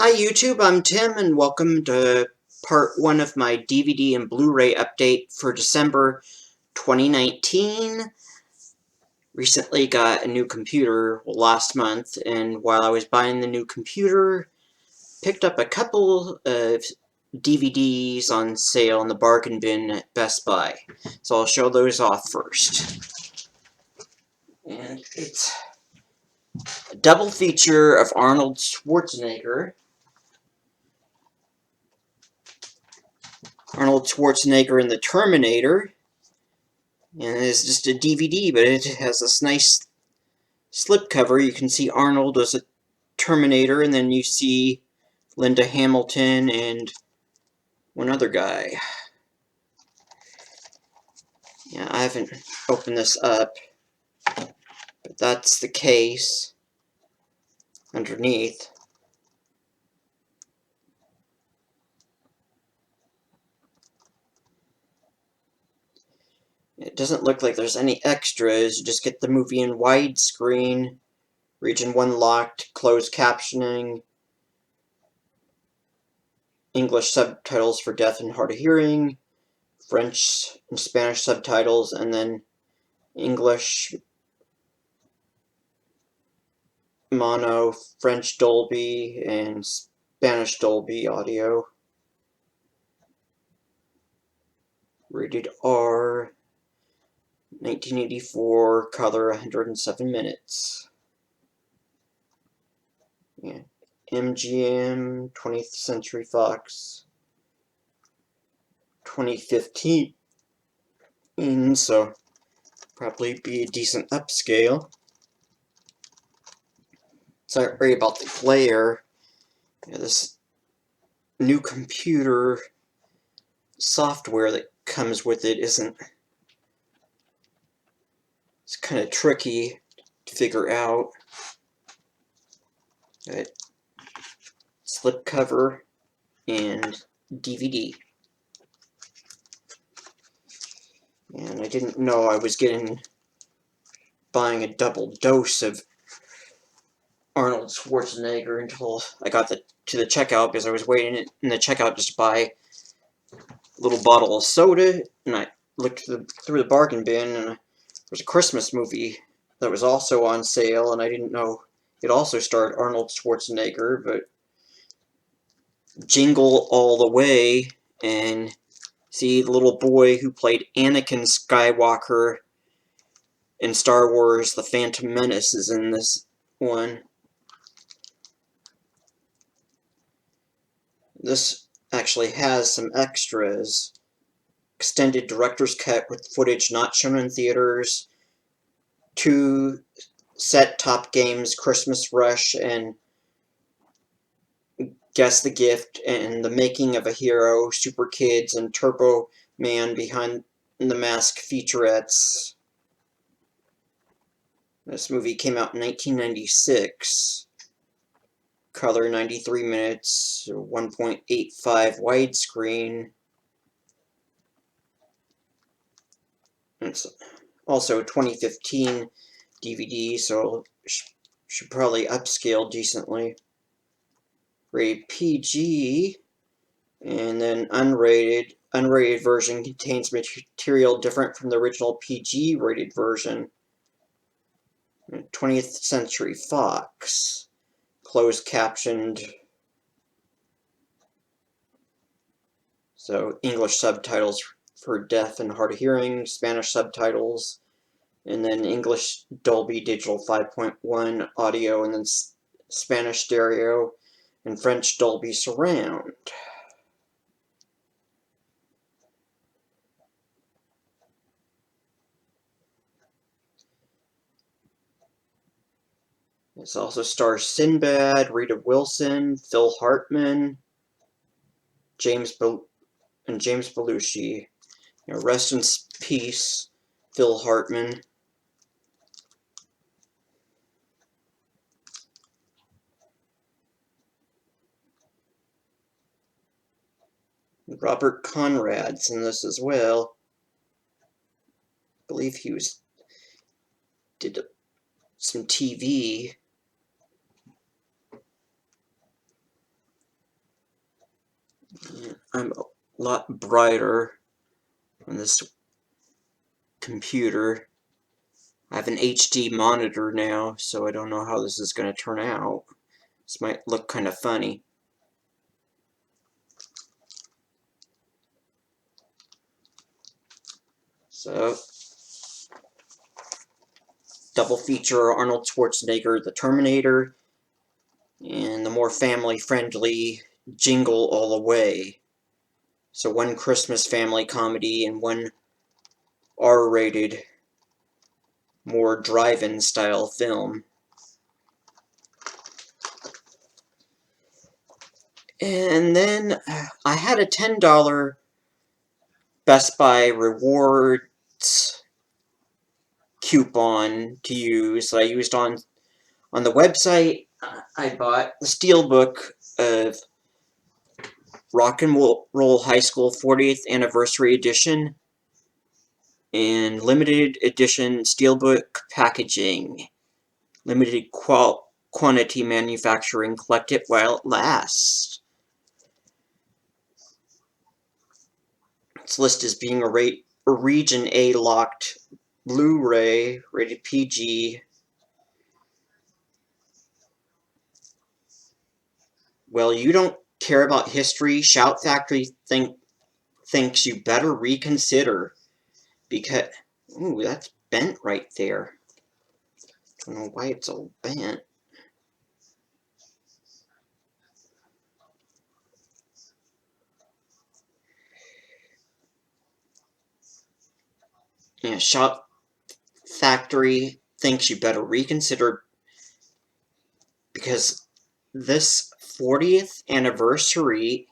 Hi YouTube, I'm Tim and welcome to part 1 of my DVD and Blu-ray update for December 2019. Recently got a new computer last month, and while I was buying the new computer, picked up a couple of DVDs on sale in the bargain bin at Best Buy. So I'll show those off first. And it's a double feature of Arnold Schwarzenegger. Arnold Schwarzenegger in the Terminator. And it's just a DVD, but it has this nice slipcover. You can see Arnold as a Terminator, and then you see Linda Hamilton and one other guy. Yeah, I haven't opened this up, but that's the case underneath. It doesn't look like there's any extras. You just get the movie in widescreen, region 1 locked, closed captioning, English subtitles for deaf and hard of hearing, French and Spanish subtitles, and then English mono, French Dolby, and Spanish Dolby audio. Rated R, 1984, color 107 minutes. Yeah. MGM, 20th Century Fox, 2015. So probably be a decent upscale. Sorry about the glare. Yeah, this new computer software that comes with it isn't... It's kind of tricky to figure out. Slipcover and DVD. And I didn't know I was buying a double dose of Arnold Schwarzenegger until I got to the checkout, because I was waiting in the checkout just to buy a little bottle of soda, and I looked through the bargain bin, and there was a Christmas movie that was also on sale, and I didn't know it also starred Arnold Schwarzenegger, but Jingle All The Way, and see the little boy who played Anakin Skywalker in Star Wars The Phantom Menace is in this one. This actually has some extras. Extended director's cut with footage not shown in theaters, 2 set-top games, Christmas Rush and Guess the Gift, and The Making of a Hero, Super Kids, and Turbo Man Behind the Mask featurettes. This movie came out in 1996. Color 93 minutes, 1.85 widescreen. It's also a 2015 DVD, so should probably upscale decently. Rated PG, and then unrated. Unrated version contains material different from the original PG rated version. 20th Century Fox. Closed captioned. So English subtitles for deaf and hard of hearing, Spanish subtitles, and then English Dolby Digital 5.1 audio, and then Spanish stereo, and French Dolby Surround. This also stars Sinbad, Rita Wilson, Phil Hartman, James Belushi. Rest in peace, Phil Hartman. Robert Conrad's in this as well. I believe he did some TV. I'm a lot brighter on this computer. I have an HD monitor now, so I don't know how this is going to turn out. This might look kind of funny. So, double feature Arnold Schwarzenegger, The Terminator, and the more family-friendly Jingle All The Way. So one Christmas family comedy and one R-rated, more drive-in style film. And then I had a $10 Best Buy rewards coupon to use that I used on the website. I bought the steelbook of Rock and Roll High School 40th Anniversary Edition and limited edition steelbook packaging. Limited quantity manufacturing. Collect it while it lasts. It's listed as being a Region A locked Blu-ray, rated PG. Well, you don't care about history. Shout Factory thinks you better reconsider. Because, ooh, that's bent right there. I don't know why it's all bent. Yeah, Shout Factory thinks you better reconsider because this 40th anniversary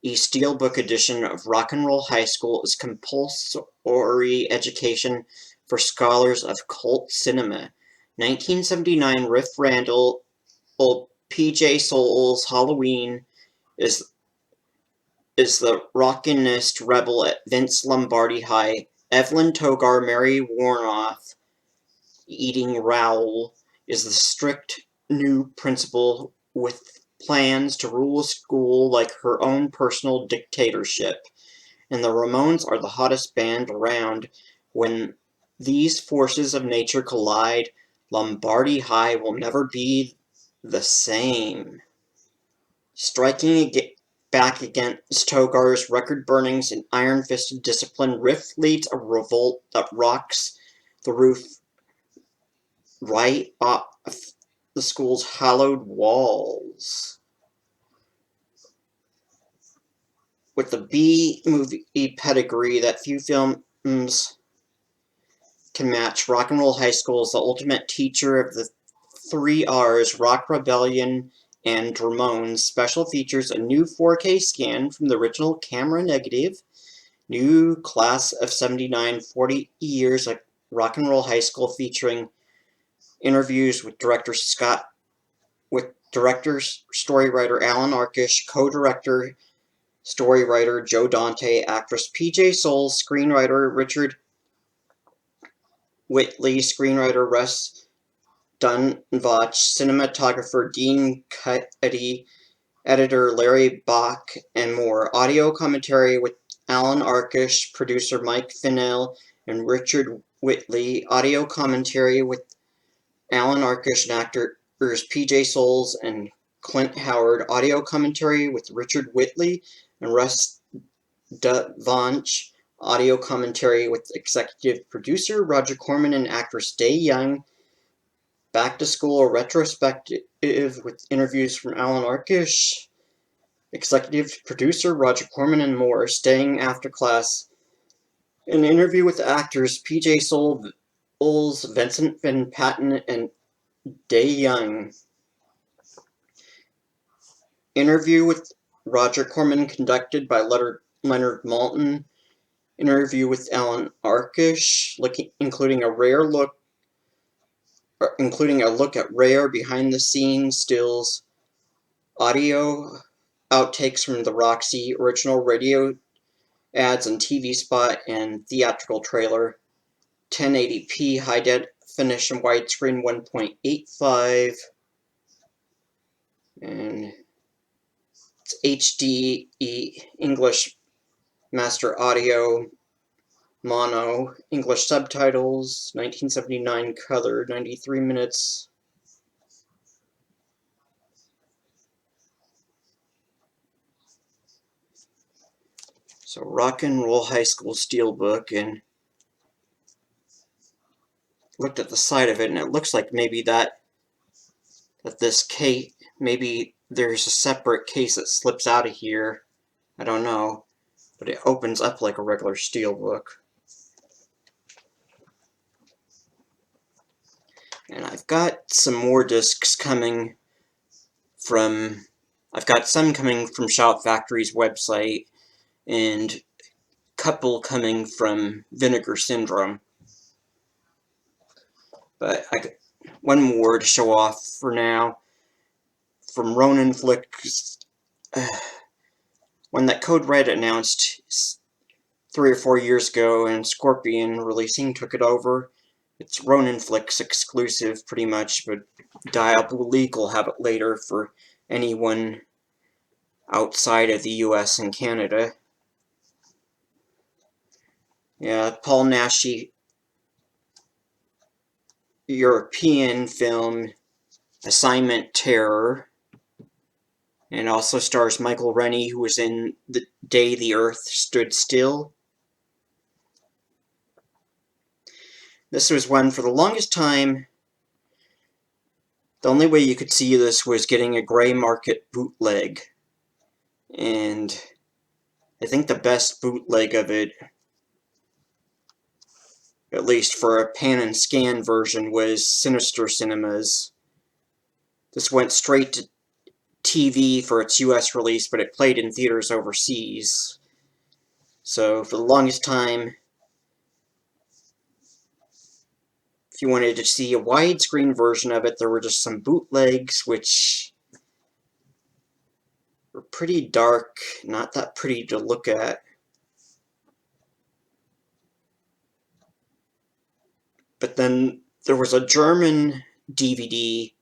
steelbook edition of Rock and Roll High School is compulsory education for scholars of cult cinema. 1979 Riff Randall, P.J. Souls Halloween is the rockinest rebel at Vince Lombardi High. Evelyn Togar, Mary Warnoff, eating Rowell, is the strict new principal with plans to rule a school like her own personal dictatorship. And the Ramones are the hottest band around. When these forces of nature collide, Lombardi High will never be the same. Striking back against Togar's record burnings and iron-fisted discipline, Riff leads a revolt that rocks the roof right off the school's hallowed walls. With the B-movie pedigree that few films can match, Rock and Roll High School is the ultimate teacher of the 3 R's, Rock, Rebellion, and Ramones. Special features a new 4K scan from the original camera negative, new class of 79, 40 years at Rock and Roll High School, featuring interviews with director storywriter Alan Arkish, co-director, storywriter Joe Dante, actress PJ Souls, screenwriter Richard Whitley, screenwriter Russ Dunvach, cinematographer Dean Cuddy, editor Larry Bach, and more. Audio commentary with Alan Arkish, producer Mike Fennell, and Richard Whitley. Audio commentary with Alan Arkish and actors PJ Souls and Clint Howard. Audio commentary with Richard Whitley and Russ Dunvach. Audio commentary with executive producer Roger Corman and actress Day Young. Back to School retrospective with interviews from Alan Arkish, executive producer Roger Corman, and more. Staying After Class, an interview with actors PJ Souls, Vincent Van Patten, and Day Young. Interview with Roger Corman conducted by Leonard Maltin. Interview with Alan Arkish, including a look at rare behind-the-scenes stills, audio outtakes from the Roxy original radio ads and TV spot and theatrical trailer, 1080p high definition widescreen 1.85, and it's HD English Master Audio Mono, English subtitles, 1979 color, 93 minutes. So Rock and Roll High School Steelbook, and looked at the side of it, and it looks like maybe that this case, maybe there's a separate case that slips out of here. I don't know, but it opens up like a regular steelbook. And I've got some more discs coming from, I've got some coming from Shout Factory's website, and a couple coming from Vinegar Syndrome. But I got one more to show off for now, from Ronin Flicks, one that Code Red announced 3 or 4 years ago, and Scorpion Releasing took it over. It's Ronin Flicks exclusive, pretty much, but Diabolique will have it later for anyone outside of the US and Canada. Yeah, Paul Naschy European film Assignment Terror, and also stars Michael Rennie, who was in The Day the Earth Stood Still. This was one, for the longest time, the only way you could see this was getting a gray market bootleg. And I think the best bootleg of it, at least for a pan and scan version, was Sinister Cinemas. This went straight to TV for its US release, but it played in theaters overseas. So for the longest time, if you wanted to see a widescreen version of it, there were just some bootlegs, which were pretty dark, not that pretty to look at. But then there was a German DVD,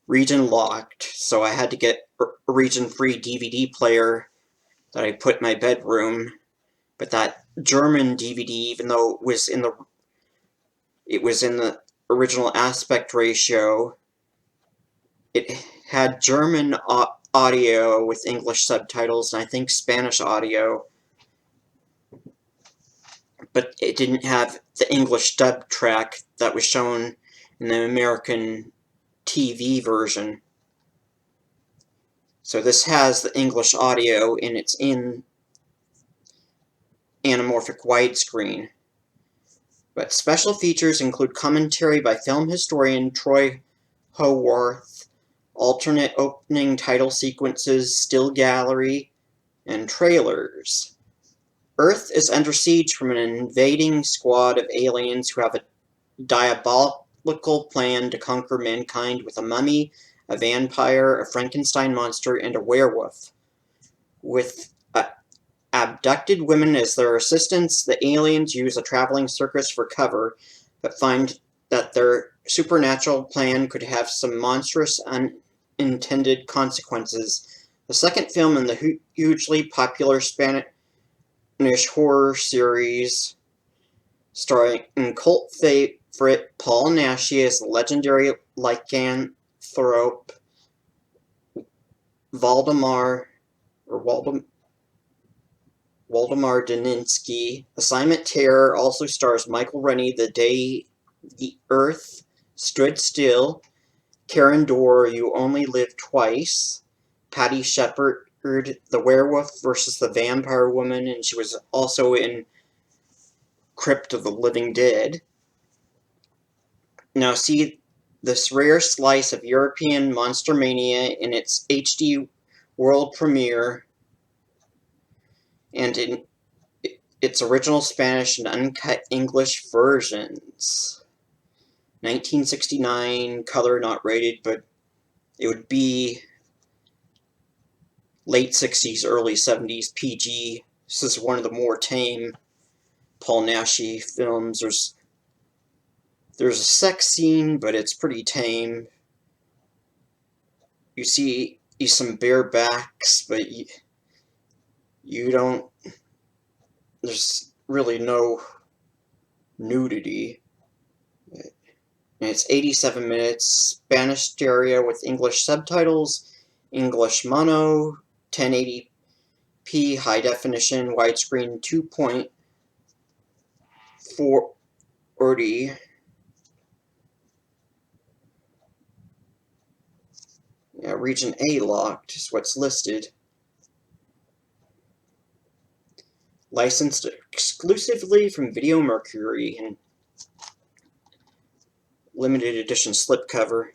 region locked, so I had to get a region-free DVD player that I put in my bedroom. But that German DVD, even though it was in the original aspect ratio, it had German audio with English subtitles, and I think Spanish audio, but it didn't have the English dub track that was shown in the American TV version. So this has the English audio, and it's in anamorphic widescreen. But special features include commentary by film historian Troy Howarth, alternate opening title sequences, still gallery, and trailers. Earth is under siege from an invading squad of aliens who have a diabolical plan to conquer mankind with a mummy, a vampire, a Frankenstein monster, and a werewolf. With abducted women as their assistants, the aliens use a traveling circus for cover, but find that their supernatural plan could have some monstrous unintended consequences. The second film in the hugely popular Spanish horror series, starring cult favorite Paul Naschy as the legendary lycanthrope Waldemar Daninsky. Assignment Terror also stars Michael Rennie, The Day the Earth Stood Still, Karen Dorr, You Only Live Twice, Patty Shepard, The Werewolf versus the Vampire Woman, and she was also in Crypt of the Living Dead. Now see this rare slice of European monster mania in its HD world premiere, and in its original Spanish and uncut English versions. 1969, color not rated, but it would be late 60s, early 70s PG. This is one of the more tame Paul Naschy films. There's a sex scene, but it's pretty tame. You see you some bare backs, but you don't, there's really no nudity. And it's 87 minutes, Spanish stereo with English subtitles, English mono, 1080p, high definition, widescreen 2.40. Yeah, region A locked is what's listed. Licensed exclusively from Video Mercury and limited edition slipcover.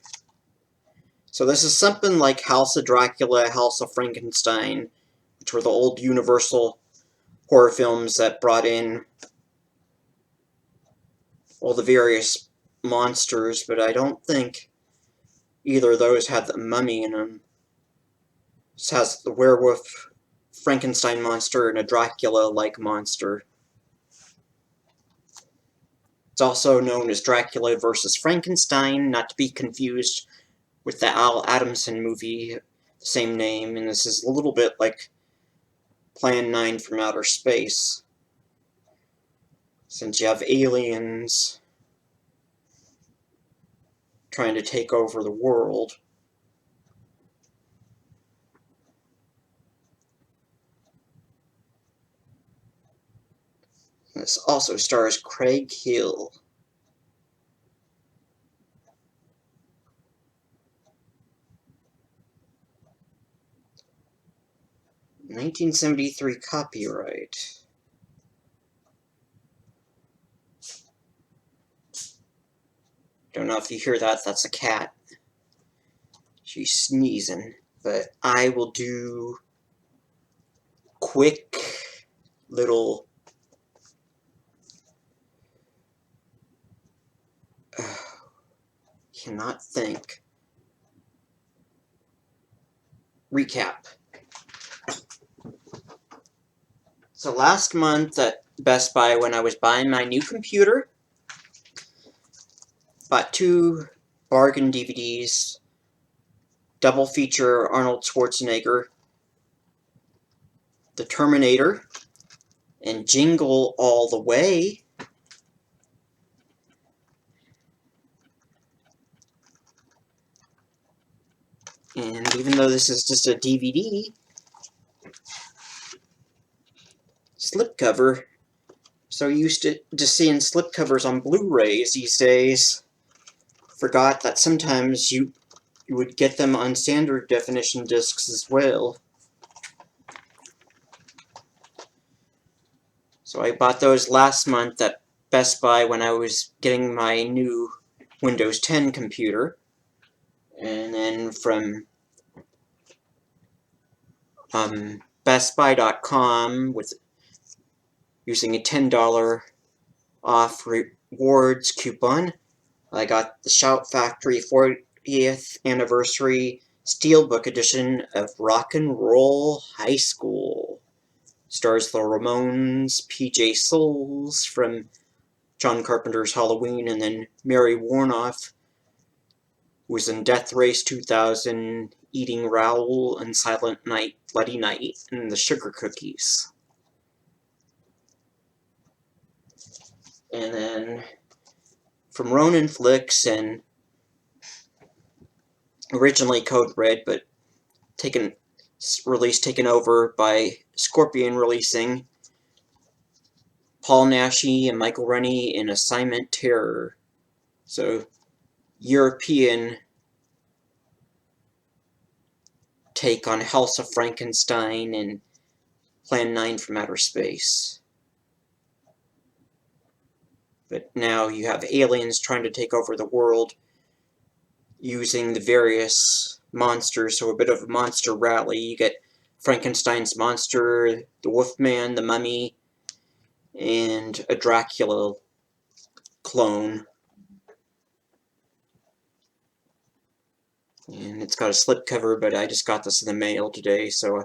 So this is something like House of Dracula, House of Frankenstein, which were the old Universal horror films that brought in all the various monsters, but I don't think either of those had the mummy in them. This has the werewolf, Frankenstein monster, and a Dracula-like monster. It's also known as Dracula vs. Frankenstein, not to be confused with the Al Adamson movie, same name, and this is a little bit like Plan 9 from Outer Space, since you have aliens trying to take over the world. This also stars Craig Hill. (1973) copyright. Don't know if you hear that, that's a cat. She's sneezing. But I will do quick little cannot think. Recap. So last month at Best Buy, when I was buying my new computer, bought 2 bargain DVDs, double feature Arnold Schwarzenegger, The Terminator, and Jingle All The Way. And even though this is just a DVD, slipcover, so used to just seeing slipcovers on Blu-rays these days, forgot that sometimes you would get them on standard definition discs as well. So I bought those last month at Best Buy when I was getting my new Windows 10 computer. And then from BestBuy.com with using a $10 off rewards coupon, I got the Shout Factory 40th Anniversary Steelbook Edition of Rock and Roll High School. Stars the Ramones, PJ Souls from John Carpenter's Halloween, and then Mary Warnoff was in Death Race 2000, Eating Raoul, and Silent Night, Bloody Night, and the Sugar Cookies. And then from Ronin Flicks, and originally Code Red, but taken over by Scorpion Releasing, Paul Naschy and Michael Rennie in Assignment Terror. So, European take on House of Frankenstein and Plan 9 from Outer Space. But now you have aliens trying to take over the world using the various monsters, so a bit of a monster rally. You get Frankenstein's monster, the Wolfman, the Mummy, and a Dracula clone. And it's got a slipcover, but I just got this in the mail today, so I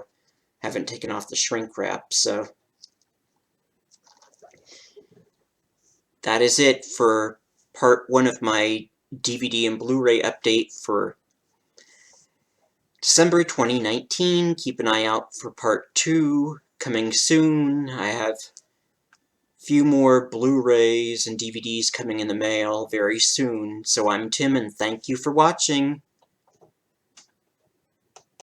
haven't taken off the shrink wrap, so that is it for part 1 of my DVD and Blu-ray update for December 2019, keep an eye out for part 2 coming soon. I have a few more Blu-rays and DVDs coming in the mail very soon. So I'm Tim, and thank you for watching.